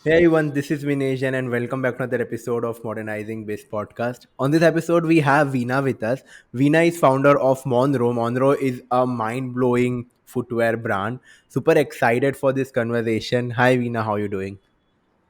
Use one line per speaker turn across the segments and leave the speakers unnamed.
Hey everyone, this is Vinesh and welcome back to another episode of Modernizing Biz podcast. On this episode, we have Veena with us. Veena is founder of Monrow. Monrow is a mind-blowing footwear brand. Super excited for this conversation. Hi Veena, how you doing?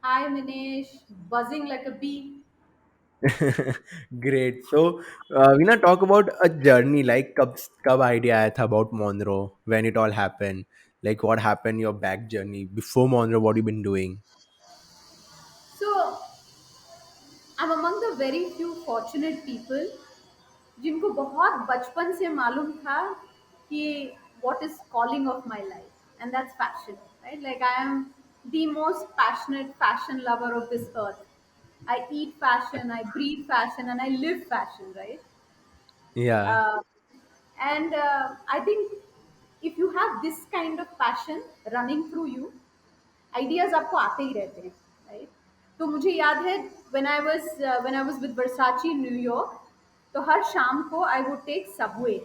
Hi Minesh, buzzing like a bee.
Great. So, Veena, talk about a journey. Like, कब idea आया था about Monrow? When it all happened? Like, what happened? Your back journey before Monroe? What you been doing?
So I'm among the very few fortunate people जिनको बहुत बचपन से मालूम था कि what is calling of my life and that's fashion, right? Like I am the most passionate fashion lover of this earth. I eat fashion, I breathe fashion, and I live fashion, right?
Yeah.
Uh, and I think if you have this kind of passion running through you, ideas आपको आते ही रहते हैं, right? तो मुझे याद है when I was with Versace New York, तो हर शाम को आई वुड टेक सबवे,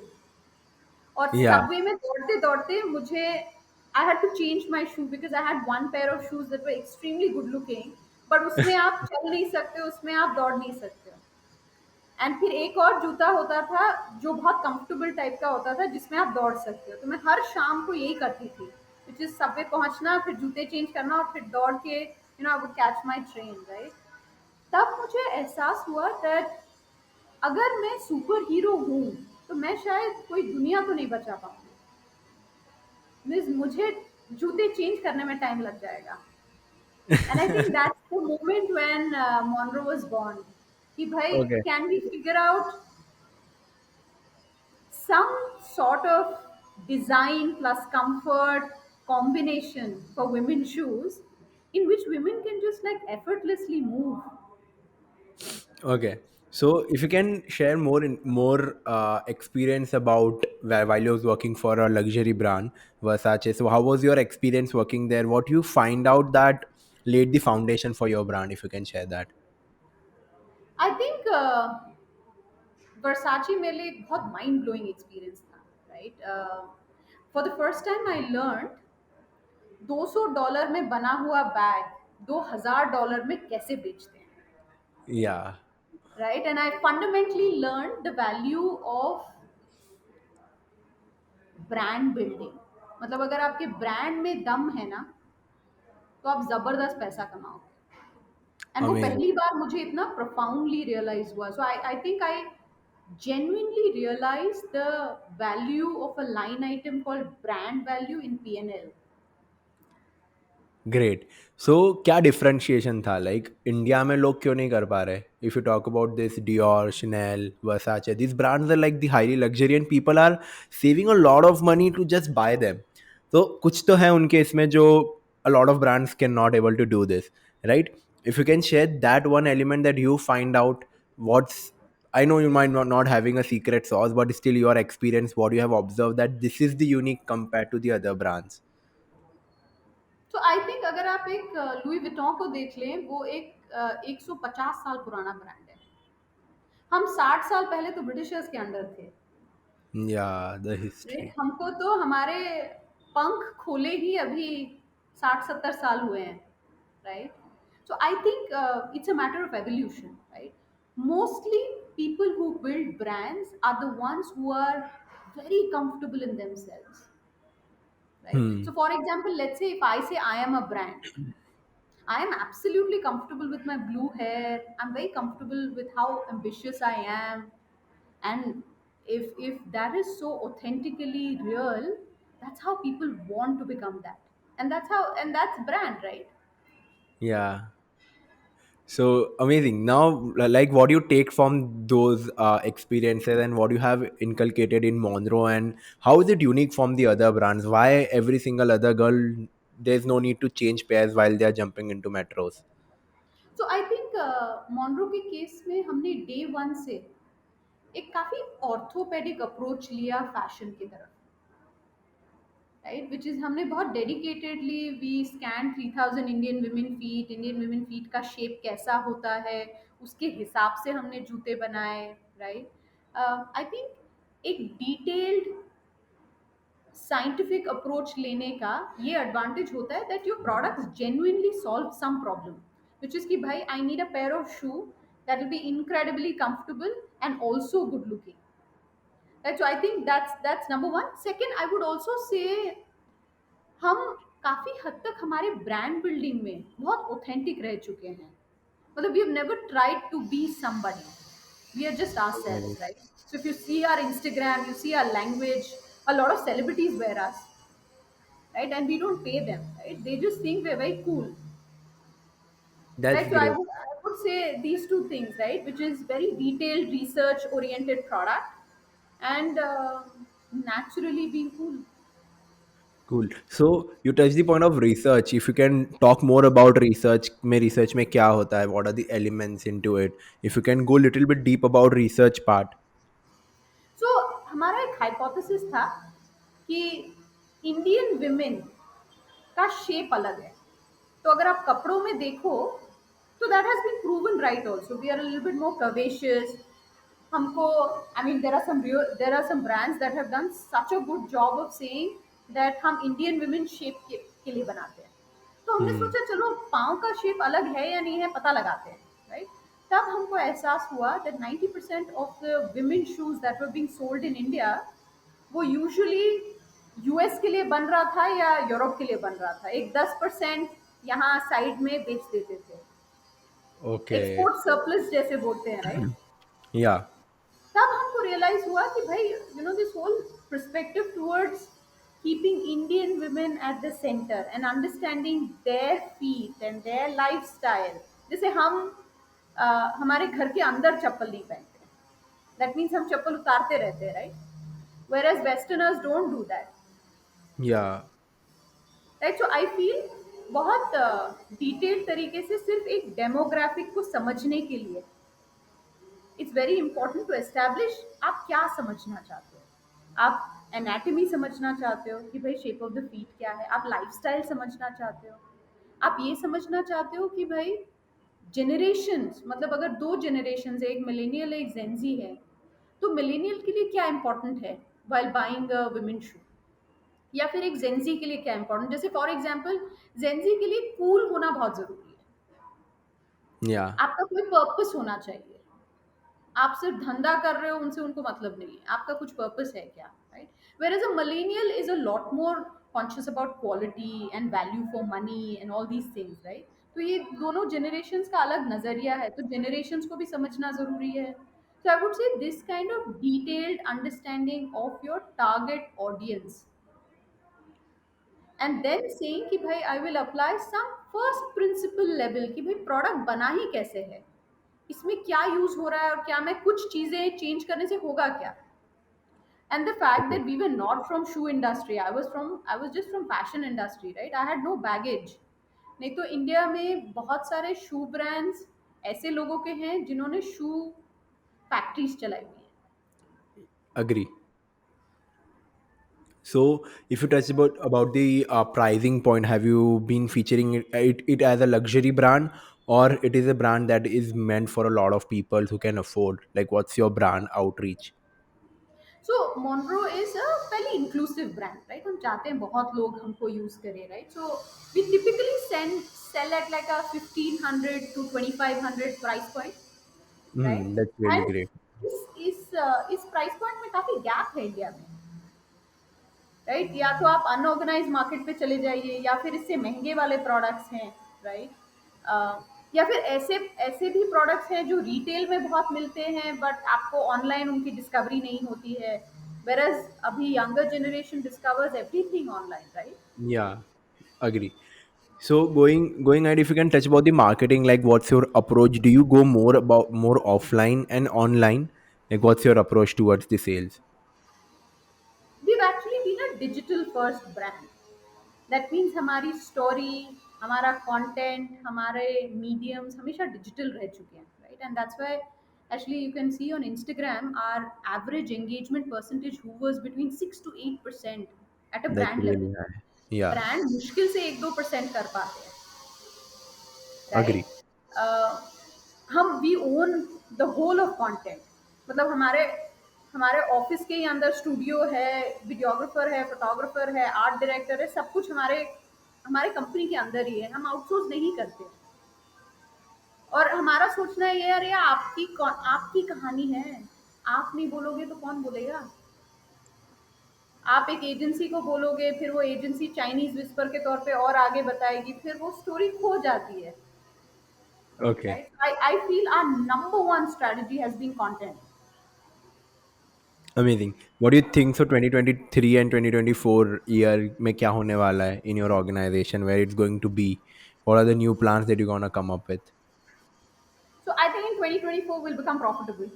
और
Yeah.
सबवे में दौड़ते दौड़ते मुझे I had to change my shoe because I had one pair of shoes that were extremely good looking, but उसमें आप चल नहीं सकते, उसमें आप दौड़ नहीं सकते। एंड फिर एक और जूता होता था जो बहुत कंफर्टेबल टाइप का होता था जिसमें आप दौड़ सकते हो, तो मैं हर शाम को यही करती थी, विच इज सबवे पहुंचना, फिर जूते चेंज करना और फिर दौड़ के I would catch my train, right? तब मुझे एहसास हुआ दैट अगर मैं सुपर हीरो हूँ तो मैं शायद कोई दुनिया तो नहीं बचा पाऊंगी, मीन्स मुझे जूते चेंज करने में टाइम लग जाएगा। And I think that's the moment when Monroe was born, कि भाई
Okay.
Can we figure out some sort of design plus comfort combination for women's shoes in which women can just like effortlessly move.
Okay. So if you can share more experience about while you was working for a luxury brand, Versace. So how was your experience working there? What you find out that laid the foundation for your brand? If you can share that.
I think Versace मेरे लिए एक बहुत mind blowing experience था, right? For the first time I learned $200 में बना हुआ bag $2000 में कैसे बेचते हैं,
Yeah.
right? And I fundamentally learned the value of brand building. मतलब अगर आपके ब्रांड में दम है ना, तो आप जबरदस्त पैसा कमाओगे। एंड वो
Amazing.
पहली बार मुझे इतना प्रोफाउंडली रियलाइज हुआ, so I I think I genuinely realize the value of a line item called brand value in P&L.
Great. So क्या डिफरेंशिएशन था, लाइक इंडिया में लोग क्यों नहीं कर पा रहे? If you talk about this Dior, Chanel, Versace, this brands are like the highly luxury and people are saving a lot of money to just buy them. तो कुछ तो है उनके इसमें जो a lot of brands can not able to do this, right? If you can share that one element that you find out, what's, I know you might not having a secret sauce, but still your experience, what you have observed that this is the unique compared to the other brands.
तो I think अगर आप एक Louis Vuitton को देख लें, वो एक 150 साल पुराना ब्रांड है। हम 60 साल पहले तो ब्रिटिशर्स के अंडर थे,
Yeah, the
राइट?
history.
हमको तो हमारे पंख खोले ही अभी 60-70 साल हुए हैं, right? So I think it's a matter of evolution, right? Mostly people who build brands are the ones who are very comfortable in themselves, right? So
Hmm.
for example, let's say if I say I am a brand, I am absolutely comfortable with my blue hair. I'm very comfortable with how ambitious I am. And if that is so authentically real, that's how people want to become that. And that's brand, right?
Yeah. So amazing. Now, like, what do you take from those experiences and what you have inculcated in Monroe, and how is it unique from the other brands? Why every single other girl, there's no need to change pairs while they are jumping into metros?
So I think मॉन्रो के case में हमने day one से एक काफी orthopaedic approach लिया fashion की तरफ, right? Which is हमने बहुत dedicatedly we scan 3000 Indian women feet का शेप कैसा होता है, उसके हिसाब से हमने जूते बनाए, राइट? आई थिंक एक डिटेल्ड साइंटिफिक अप्रोच लेने का ये एडवांटेज होता है that your products genuinely solve some problem, which is कि भाई I need a pair of shoe that will be incredibly comfortable and also good looking. Right, so I think that's number one. Second, I would also say हम काफी हद तक हमारे brand building में बहुत authentic रह चुके हैं. मतलब we have never tried to be somebody, we are just ourselves,
Oh,
right? So if you see our Instagram, you see our language, a lot of celebrities wear us, right? And we don't pay them, right? They just think we're very cool,
that's
right? So
great.
I would say these two things, right? Which is very detailed, research oriented product and naturally being cool.
Cool. So you touched the point of research. If you can talk more about research में क्या होता है? What are the elements into it? If you can go a little bit deep about research part.
So हमारा एक hypothesis था कि Indian women का shape अलग है. तो अगर आप कपड़ों में देखो तो that has been proven right also. We are a little bit more curvaceous. हमको I mean there are some brands that have done such a good job of saying that हम इंडियन वुमेन शेप के लिए बनाते हैं. तो हमने
Hmm.
सोचा चलो पाँव का शेप अलग है या नहीं है पता लगाते हैं, राइट? तब हमको एहसास हुआ that 90% of the women shoes that were being sold in India वो यूजुअली यूएस के लिए बन रहा था या यूरोप के लिए बन रहा था. एक 10% यहाँ साइड में बेच देते थे.
Okay.
एक्सपोर्ट सरप्लस जैसे बोलते हैं, राइट?
Yeah.
तब हमको रियलाइज हुआ कि भाई this whole perspective towards keeping Indian women at the center and understanding their feet and their lifestyle. जैसे हम हमारे घर के अंदर चप्पल नहीं पहनते, दैट मीन्स हम चप्पल उतारते रहते हैं, right? Where as westerners don't do that,
Yeah.
Right? So I feel बहुत डिटेल्ड तरीके से सिर्फ एक डेमोग्राफिक को समझने के लिए it's very important to establish आप क्या समझना चाहते हो. आप एनाटॉमी समझना चाहते हो कि भाई शेप ऑफ द फीट क्या है, आप लाइफस्टाइल समझना चाहते हो, आप ये समझना चाहते हो कि भाई जनरेशन्स, मतलब अगर दो जनरेशन है, एक मिलेनियल एक जेंजी है, तो मिलेनियल के लिए क्या इंपॉर्टेंट है वाइल बाइंग अ वुमेन शू, या फिर एक जेंजी के लिए क्या इंपॉर्टेंट. जैसे फॉर एग्जाम्पल जेंजी के लिए कूल होना बहुत जरूरी है.
Yeah.
आपका कोई पर्पस होना चाहिए. आप सिर्फ धंधा कर रहे हो उनसे उनको मतलब नहीं है, आपका कुछ पर्पस है क्या, right? Where as a millennial is a lot more conscious about quality and value for money and all these things, right? तो ये दोनों जनरेशन्स का अलग नजरिया है, तो जनरेशन्स को भी समझना जरूरी है. So I would say this kind of detailed understanding of your target audience and then saying कि भाई I will apply some first principle level कि भाई प्रोडक्ट बना ही कैसे है, इसमें क्या यूज हो रहा है और क्या मैं कुछ चीजें चेंज करने से होगा क्या. And the fact
Okay.
that we were not from shoe industry, I was just from fashion industry, right? I had no baggage. नहीं तो इंडिया में बहुत सारे शू ब्रांड्स ऐसे लोगों के हैं जिन्होंने शू फैक्ट्रीज चलाई हुई है.
Agree. So if you touch about the pricing point, have you been featuring it as a luxury brand, or it is a brand that is meant for a lot of people who can afford? Like, what's your brand outreach?
So Monroe is a very inclusive brand, right? हम चाहते हैं बहुत लोग हमको use करें, right? So we typically sell at like a 1500 to 2500 price point,
Hmm,
right?
that's really
and
great.
इस price point में काफी गैप है इंडिया में, राइट? या तो आप अनऑर्गेनाइज मार्केट पे चले जाइए या फिर इससे महंगे वाले प्रोडक्ट्स हैं, राइट? या फिर ऐसे ऐसे भी प्रोडक्ट्स हैं जो रिटेल में बहुत मिलते हैं बट आपको ऑनलाइन उनकी डिस्कवरी नहीं होती है, वेरस अभी younger generation discovers everything online, right?
Yeah, agree. So going ahead, if you can touch about the marketing, like what's your approach? Do you go more offline and online? Like what's your approach towards the sales?
We've actually been a digital first brand. That means हमारी story, हमारा content, हमारे mediums हमेशा digital रह चुके हैं, right? And that's why actually you can see on Instagram our average engagement percentage hovers between 6 to 8% at a
That's
brand level.
really high. Yeah,
brand मुश्किल से 1-2% कर पाते हैं,
agree.
राइट? हम we own the whole of content. मतलब हमारे हमारे office के ही अंदर स्टूडियो है, वीडियोग्राफर है, फोटोग्राफर है, आर्ट डायरेक्टर है, सब कुछ हमारे हमारे कंपनी के अंदर ही है, हम आउटसोर्स नहीं करते। और हमारा सोचना ये है, अरे आपकी कहानी है, आप नहीं बोलोगे तो कौन बोलेगा। आप एक एजेंसी को बोलोगे, फिर वो एजेंसी चाइनीज विस्पर के तौर पे और आगे बताएगी, फिर वो स्टोरी खो जाती है।
Okay.
Right, I feel our number one strategy has been content.
Amazing. What do you think? So 2023 and 2024 year में क्या होने वाला है in your organization, where it's going to be? What are the new plans that you're gonna come up with?
So I think in 2024 will become profitable.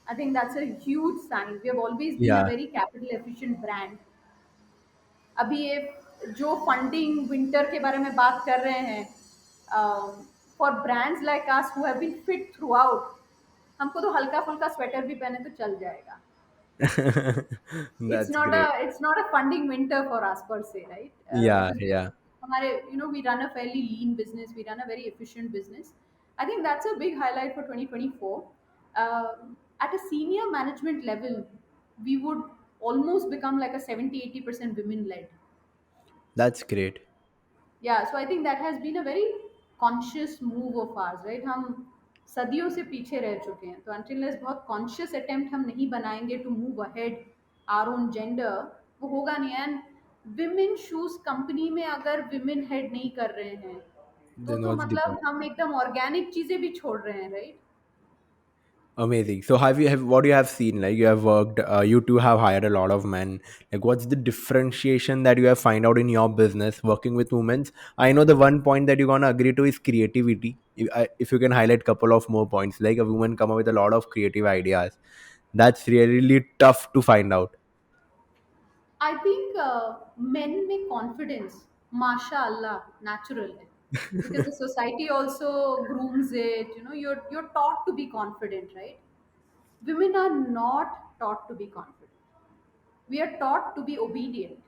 I think that's a huge sign. We have always been a
Yeah.
very capital efficient brand. अभी ये जो funding winter के बारे में बात कर रहे हैं, for brands like us who have been fit throughout, हमको तो हल्का फुल्का स्वेटर भी पहने तो चल जाएगा।
That's great.
It's not a funding winter for us per se, right?
Yeah,
Because
yeah.
हमारे we run a fairly lean business, we run a very efficient business. I think that's a big highlight for 2024. At a senior management level, we would almost become like a 70-80% women led.
That's great.
Yeah, so I think that has been a very conscious move of ours, right? हम सदियों से पीछे रह चुके हैं, तो until बहुत conscious attempt हम नहीं बनाएंगे to move ahead our own gender, वो होगा नहीं। एंड विमेन शूज कंपनी में अगर विमेन हेड नहीं कर रहे हैं,
Then
तो
what's the
मतलब
point?
हम एकदम ऑर्गेनिक चीजें भी छोड़ रहे हैं, right?
Amazing. So have you have what you have seen? Like you have worked, you two have hired a lot of men. Like what's the differentiation that you have find out in your business working with women? I know the one point that you're gonna agree to is creativity. If you can highlight couple of more points, like a woman come up with a lot of creative ideas, that's really tough to find out.
I think main में confidence माशाअल्लाह natural है, because the society also grooms it. You're taught to be confident, right? Women are not taught to be confident. We are taught to be obedient.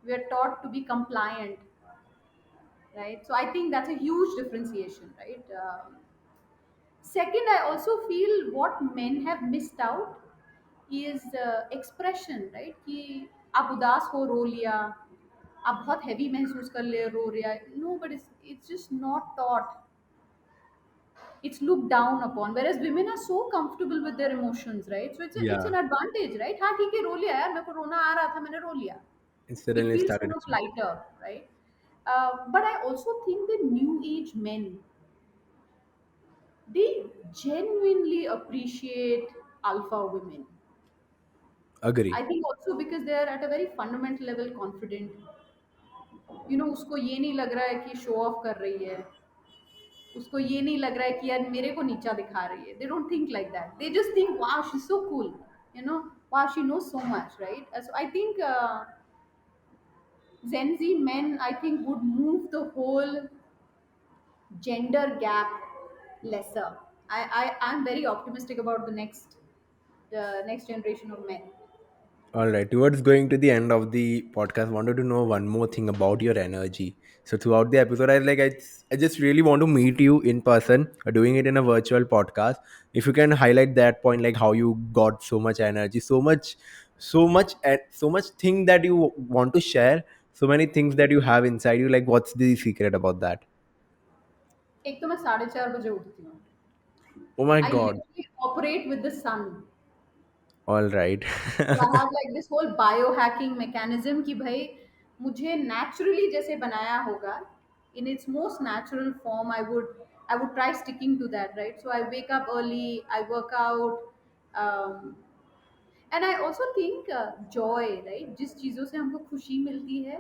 We are taught to be compliant, right? So I think that's a huge differentiation, right? Second, I also feel what men have missed out is expression, right? कि आप उदास हो, रो लिया, आप बहुत heavy महसूस कर ले, रो रहा। No, but it's just not taught. It's looked down upon, whereas women are so comfortable with their emotions, right? So it's
Yeah,
an advantage, right? हाँ ठीक है, रो लिया यार, मेरे को रोना आ रहा था, मैंने रो लिया।
it
It
suddenly
feels so
started
much
coming.
lighter, right? But I also think the new age men, they genuinely appreciate alpha women. I
Agree.
think also because they are at a very fundamental level confident. उसको ये नहीं लग रहा है कि show off कर रही है, उसको ये नहीं लग रहा है कि यार मेरे को नीचा दिखा रही है। They don't think like that, they just think wow she is so cool, you know wow she knows so much, right? So I think Gen Z men, I think, would move the whole gender gap lesser. I'm very optimistic about the next generation of men.
All right, towards going to the end of the podcast, wanted to know one more thing about your energy. So throughout the episode, I just really want to meet you in person, doing it in a virtual podcast. If you can highlight that point, like how you got so much energy, so much thing that you want to share, so many things that you have inside you. Like, what's the secret about that?
एक तो मैं 4:30 बजे उठती हूँ।
Oh my
I
God!
literally operate with the sun.
All right.
So I have like this whole biohacking mechanism कि भाई मुझे naturally जैसे बनाया होगा, in its most natural form, I would try sticking to that, right? So I wake up early, I work out, um, and I also think Joy, right? जिस चीज़ों से हमको खुशी मिलती है,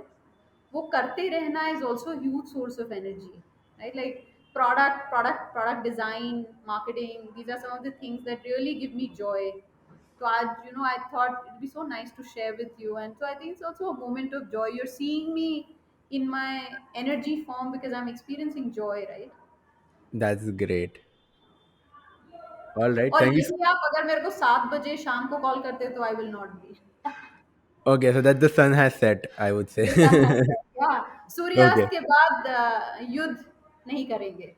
वो करते रहना is also huge source of energy, right? Like product design, marketing, these are some of the things that really give me joy. तो आज I thought it be so nice to share with you, and so I think it's also a moment of joy. You're seeing me in my energy form because I'm experiencing joy, right?
That's great. All right.
और
Thank you.
यही आप अगर मेरे को 7 बजे शाम को call करते तो I will not be.
Okay, so that the sun has set, I would say.
The sun has set, yeah.
Okay.
सूर्यास्त के बाद युद्ध नहीं करेंगे।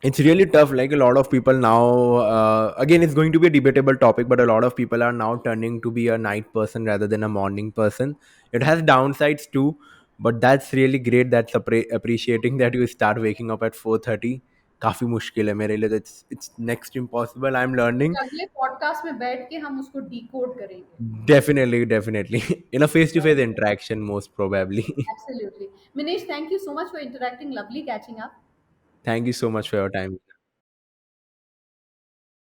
It's really tough. Like a lot of people now, again, it's going to be a debatable topic, but a lot of people are now turning to be a night person rather than a morning person. It has downsides too, but that's really great. That's appreciating that you start waking up at 4:30. काफी मुश्किल है मेरे लिए. It's next to impossible. I'm
कुछ
learning.
अगले podcast में बैठ के हम उसको डिकोड करेंगे।
Definitely, definitely. In a face-to-face interaction, most probably.
Absolutely. Manish, thank you so much for interacting. Lovely catching up.
Thank you so much for your time.